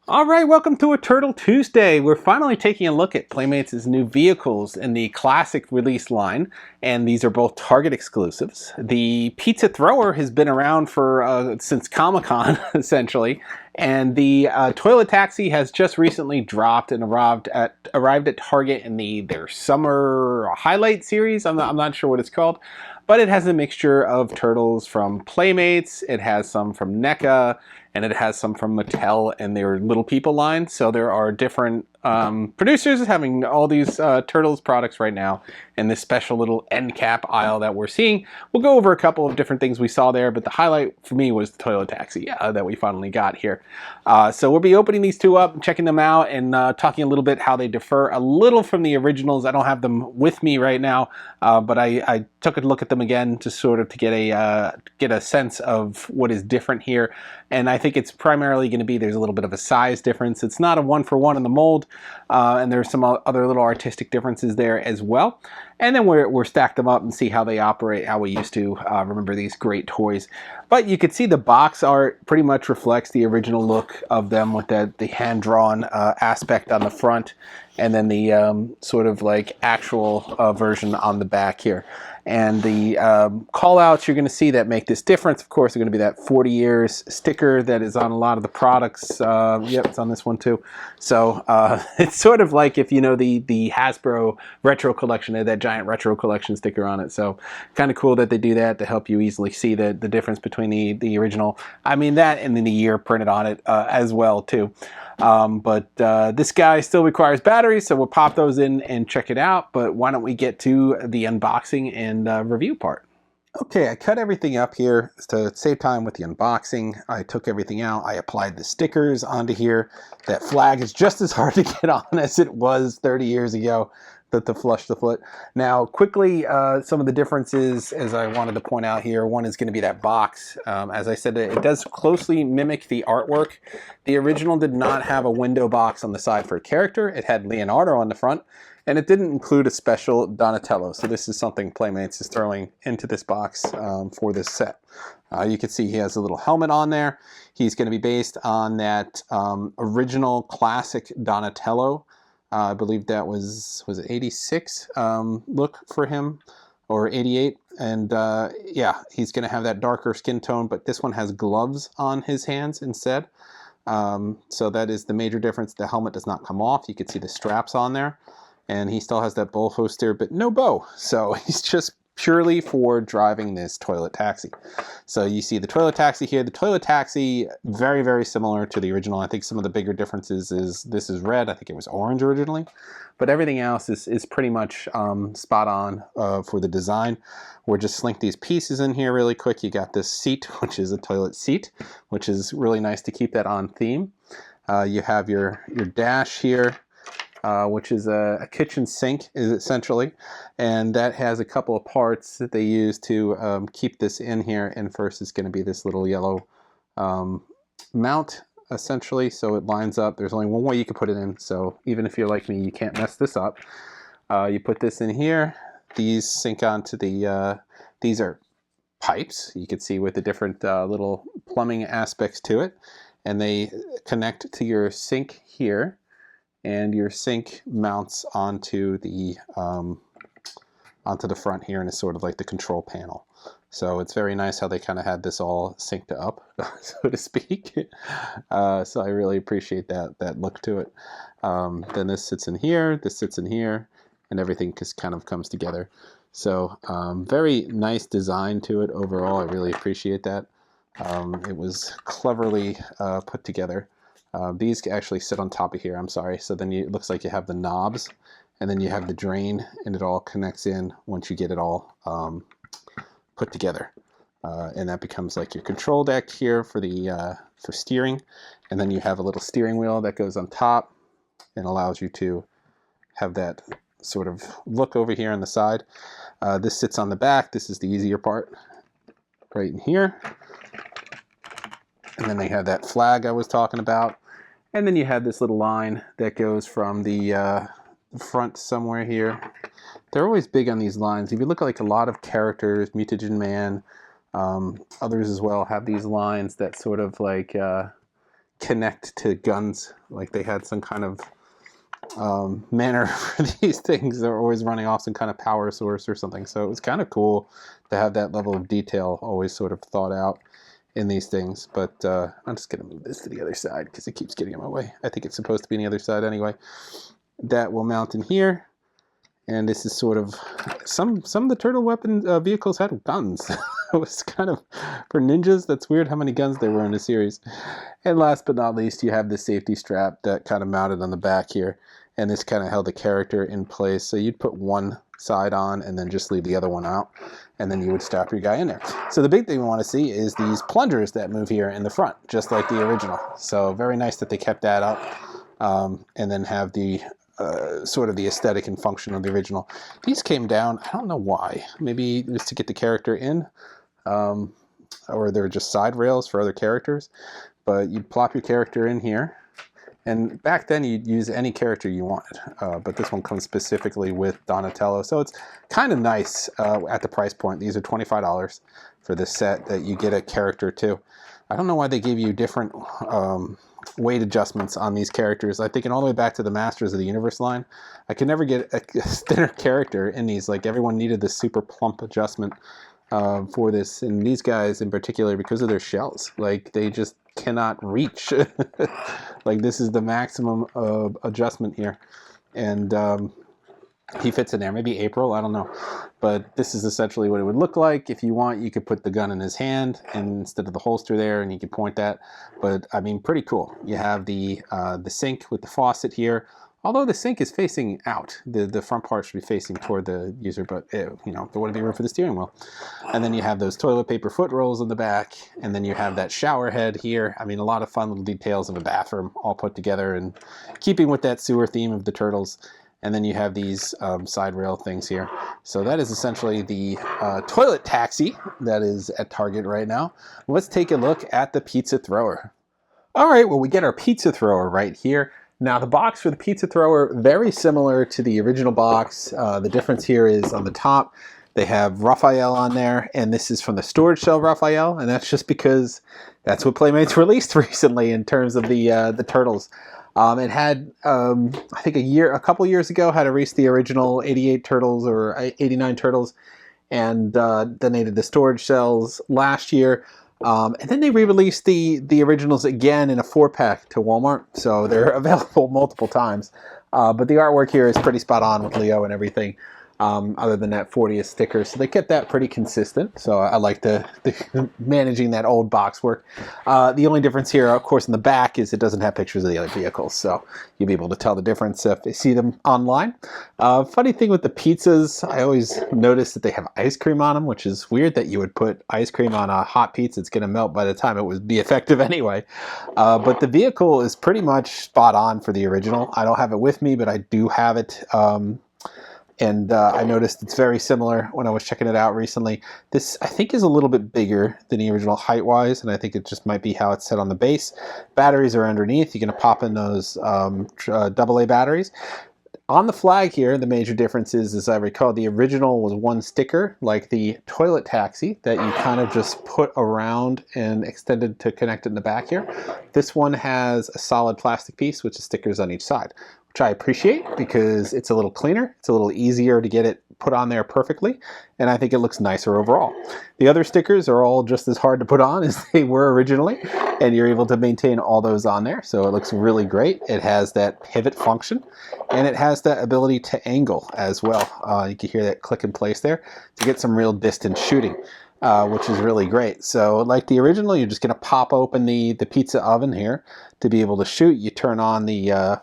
All right, welcome to a Turtle Tuesday. We're finally taking a look at Playmates' new vehicles in the classic release line, and these are both Target exclusives. The Pizza Thrower has been around for since Comic-Con, essentially, and the Toilet Taxi has just recently dropped and arrived at Target in their summer highlight series. I'm not sure what it's called, but it has a mixture of turtles from Playmates. It has some from NECA, and it has some from Mattel and their Little People line. So there are different producers having all these Turtles products right now in this special little end cap aisle that we're seeing. We'll go over a couple of different things we saw there, but the highlight for me was the Toilet Taxi that we finally got here. So we'll be opening these two up, checking them out, and talking a little bit how they differ a little from the originals. I don't have them with me right now, but I took a look at them again to sort of get a sense of what is different here. And I think it's primarily going to be there's a little bit of a size difference. It's not a one-for-one in the mold, and there's some other little artistic differences there as well. And then we're stack them up and see how they operate, how we used to remember these great toys. But you can see the box art pretty much reflects the original look of them with the hand-drawn aspect on the front, and then the sort of like actual version on the back here. And the call-outs you're going to see that make this difference, of course, are going to be that 40 years sticker that is on a lot of the products. Yep, it's on this one too. So it's sort of like if you know the Hasbro Retro Collection, they had that giant Retro Collection sticker on it. So kind of cool that they do that to help you easily see the difference between the original. I mean, that and then the year printed on it as well too. But this guy still requires batteries, so we'll pop those in and check it out. But why don't we get to the unboxing and review part. Okay, I cut everything up here to save time with the unboxing. I took everything out. I applied the stickers onto here. That flag is just as hard to get on as it was 30 years ago. To flush the foot. Now, quickly, some of the differences, as I wanted to point out here, one is going to be that box. As I said, it does closely mimic the artwork. The original did not have a window box on the side for a character. It had Leonardo on the front, and it didn't include a special Donatello. So this is something Playmates is throwing into this box for this set. You can see he has a little helmet on there. He's going to be based on that original classic Donatello. I believe that was it 86 look for him, or 88. And yeah, he's going to have that darker skin tone, but this one has gloves on his hands instead. So that is the major difference. The helmet does not come off. You can see the straps on there. And he still has that bow holster, but no bow. So he's just purely for driving this Toilet Taxi. So you see the Toilet Taxi here. The Toilet Taxi, very, very similar to the original. I think some of the bigger differences is this is red. I think it was orange originally. But everything else is pretty much spot on for the design. We'll just slink these pieces in here really quick. You got this seat, which is a toilet seat, which is really nice to keep that on theme. You have your dash here. Which is a kitchen sink, is essentially, and that has a couple of parts that they use to keep this in here. And first is going to be this little yellow mount, essentially, so it lines up. There's only one way you can put it in, so even if you're like me, you can't mess this up. You put this in here. These sink onto the, these are pipes, you can see, with the different little plumbing aspects to it, and they connect to your sink here. And your sink mounts onto the front here, and it's sort of like the control panel. So it's very nice how they kind of had this all synced up, so to speak. So I really appreciate that look to it. Then this sits in here, this sits in here, and everything just kind of comes together. So very nice design to it overall. I really appreciate that. It was cleverly put together. These actually sit on top of here, I'm sorry. So then it looks like you have the knobs, and then you have the drain, and it all connects in once you get it all put together. And that becomes like your control deck here for for steering. And then you have a little steering wheel that goes on top and allows you to have that sort of look over here on the side. This sits on the back. This is the easier part right in here. And then they have that flag I was talking about. And then you have this little line that goes from the front somewhere here. They're always big on these lines. If you look at like a lot of characters, Mutagen Man, others as well, have these lines that sort of like connect to guns, like they had some kind of manner for these things. They're always running off some kind of power source or something. So it was kind of cool to have that level of detail always sort of thought out in these things. But I'm just going to move this to the other side because it keeps getting in my way. I think it's supposed to be on the other side anyway. That will mount in here. And this is sort of, some of the turtle weapon vehicles had guns. It was kind of, for ninjas, that's weird how many guns there were in the series. And last but not least, you have the safety strap that kind of mounted on the back here. And this kind of held the character in place. So you'd put one side on and then just leave the other one out. And then you would strap your guy in there. So the big thing we want to see is these plungers that move here in the front, just like the original. So very nice that they kept that up. And then have the sort of the aesthetic and function of the original. These came down, I don't know why. Maybe it was to get the character in, or they're just side rails for other characters. But you'd plop your character in here, and back then you'd use any character you wanted. But this one comes specifically with Donatello, so it's kind of nice at the price point. These are $25 for this set that you get a character too. I don't know why they gave you different weight adjustments on these characters. I think all the way back to the Masters of the Universe line, I could never get a thinner character in these. Like everyone needed this super plump adjustment for this, and these guys in particular, because of their shells, like they just cannot reach. Like this is the maximum adjustment here, and he fits in there. Maybe April, I don't know. But this is essentially what it would look like. If you want, you could put the gun in his hand and instead of the holster there, and you could point that. But I mean, pretty cool. You have the sink with the faucet here. Although the sink is facing out, the front part should be facing toward the user, but you know, there wouldn't be room for the steering wheel. And then you have those toilet paper foot rolls in the back, and then you have that shower head here. I mean, a lot of fun little details of a bathroom all put together and keeping with that sewer theme of the turtles. And then you have these side rail things here. So that is essentially the toilet taxi that is at Target right now. Let's take a look at the pizza thrower. All right, well, we get our pizza thrower right here. Now the box for the pizza thrower, very similar to the original box. The difference here is on the top, they have Raphael on there, and this is from the storage shell Raphael, and that's just because that's what Playmates released recently in terms of the turtles. It had, I think a couple years ago, had erased the original 88 turtles or 89 turtles, and then they did the storage shells last year. And then they re-released the originals again in a 4-pack to Walmart, so they're available multiple times. But the artwork here is pretty spot on with Leo and everything, other than that 40th sticker. So they kept that pretty consistent, so I like the managing that old box work. The only difference here, of course, in the back is it doesn't have pictures of the other vehicles, so you'll be able to tell the difference if you see them online. Funny thing with the pizzas, I always notice that they have ice cream on them, which is weird that you would put ice cream on a hot pizza. It's going to melt by the time it would be effective anyway. But the vehicle is pretty much spot on for the original. I don't have it with me, but I do have it. And I noticed it's very similar when I was checking it out recently. This, I think, is a little bit bigger than the original height-wise, and I think it just might be how it's set on the base. Batteries are underneath. You're going to pop in those AA batteries. On the flag here, the major difference is, as I recall, the original was one sticker, like the toilet taxi, that you kind of just put around and extended to connect it in the back here. This one has a solid plastic piece, which is stickers on each side, which I appreciate because it's a little cleaner. It's a little easier to get it put on there perfectly, and I think it looks nicer overall. The other stickers are all just as hard to put on as they were originally, and you're able to maintain all those on there, so it looks really great. It has that pivot function, and it has that ability to angle as well. You can hear that click in place there to get some real distance shooting, which is really great. So like the original, you're just going to pop open the pizza oven here to be able to shoot. You turn on the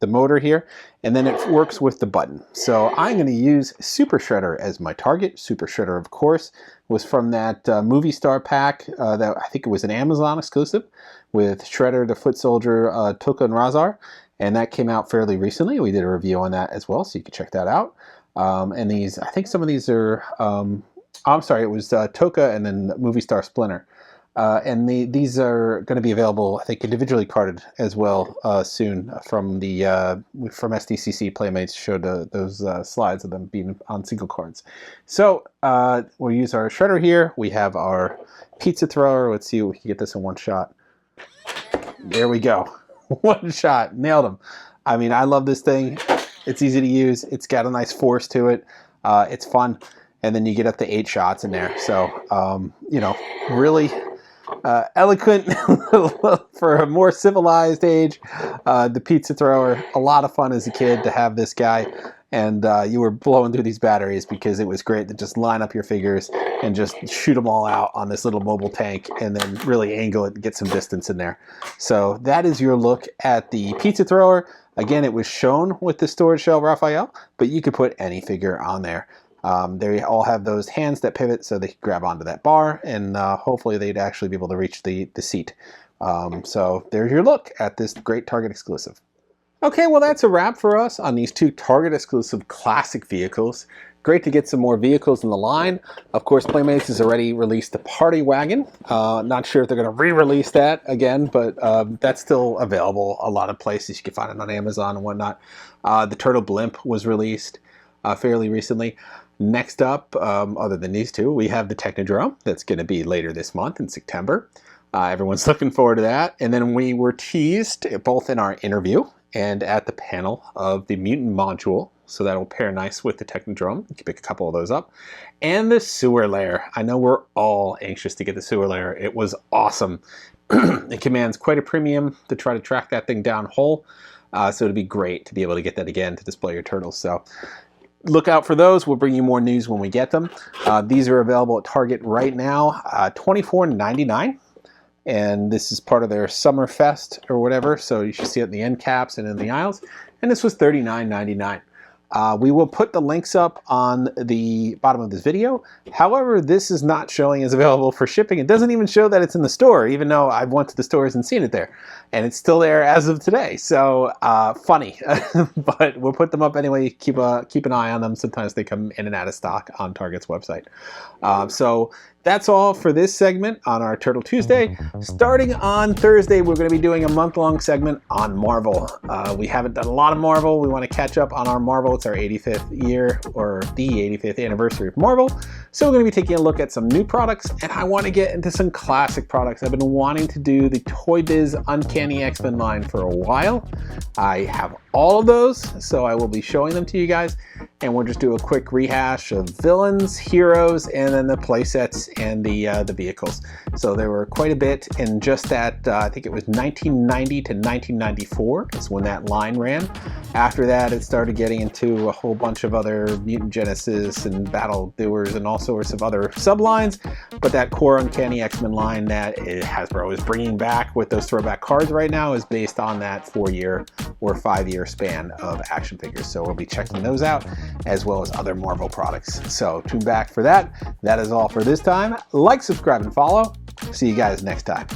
motor here, and then it works with the button. So I'm going to use Super Shredder as my target. Super Shredder, of course, was from that Movie Star pack that I think it was an Amazon exclusive with Shredder, the Foot Soldier, Toka, and Razar, and that came out fairly recently. We did a review on that as well, so you can check that out. And these, I think some of these are, I'm sorry, it was Toka and then Movie Star Splinter. And these are going to be available, I think, individually carded as well soon from from SDCC. Playmates showed those slides of them being on single cards. So we'll use our shredder here. We have our pizza thrower. Let's see if we can get this in one shot. There we go. One shot. Nailed him. I mean, I love this thing. It's easy to use. It's got a nice force to it. It's fun. And then you get up to 8 shots in there. So, you know, really eloquent for a more civilized age. The pizza thrower, a lot of fun as a kid to have this guy. And you were blowing through these batteries because it was great to just line up your figures and just shoot them all out on this little mobile tank and then really angle it and get some distance in there. So that is your look at the pizza thrower. Again, it was shown with the storage shell Raphael, but you could put any figure on there. They all have those hands that pivot so they can grab onto that bar, and hopefully they'd actually be able to reach the seat. So there's your look at this great Target exclusive. Okay, well that's a wrap for us on these 2 Target exclusive classic vehicles. Great to get some more vehicles in the line. Of course, Playmates has already released the Party Wagon. Not sure if they're going to re-release that again, but that's still available a lot of places. You can find it on Amazon and whatnot. The Turtle Blimp was released fairly recently. Next up, other than these 2, we have the Technodrome that's going to be later this month in September. Everyone's looking forward to that. And then we were teased both in our interview and at the panel of the Mutant Module. So that'll pair nice with the Technodrome. You can pick a couple of those up. And the Sewer Lair. I know we're all anxious to get the Sewer Lair. It was awesome. It commands quite a premium to try to track that thing down whole. So it'd be great to be able to get that again to display your turtles. So look out for those. We'll bring you more news when we get them. These are available at Target right now, $24.99. And this is part of their Summer Fest or whatever, so you should see it in the end caps and in the aisles. And this was $39.99. We will put the links up on the bottom of this video. However, this is not showing as available for shipping. It doesn't even show that it's in the store, even though I've went to the stores and seen it there. And it's still there as of today. So funny, but we'll put them up anyway. Keep an eye on them. Sometimes they come in and out of stock on Target's website. So that's all for this segment on our Turtle Tuesday. Starting on Thursday, we're going to be doing a month-long segment on Marvel. We haven't done a lot of Marvel. We want to catch up on our Marvel. It's our 85th year, or the 85th anniversary of Marvel. So we're going to be taking a look at some new products, and I want to get into some classic products. I've been wanting to do the Toy Biz Uncanny X-Men line for a while. I have all of those, so I will be showing them to you guys, and we'll just do a quick rehash of villains, heroes, and then the playsets and the vehicles. So there were quite a bit in just that, I think it was 1990 to 1994 is when that line ran. After that, it started getting into a whole bunch of other Mutant Genesis and Battle Doers and all sorts of other sublines, but that core Uncanny X-Men line that Hasbro is bringing back with those throwback cards right now is based on that 4-year or 5-year span of action figures. So we'll be checking those out as well as other Marvel products. So tune back for that. That is all for this time. Like, subscribe, and follow. See you guys next time.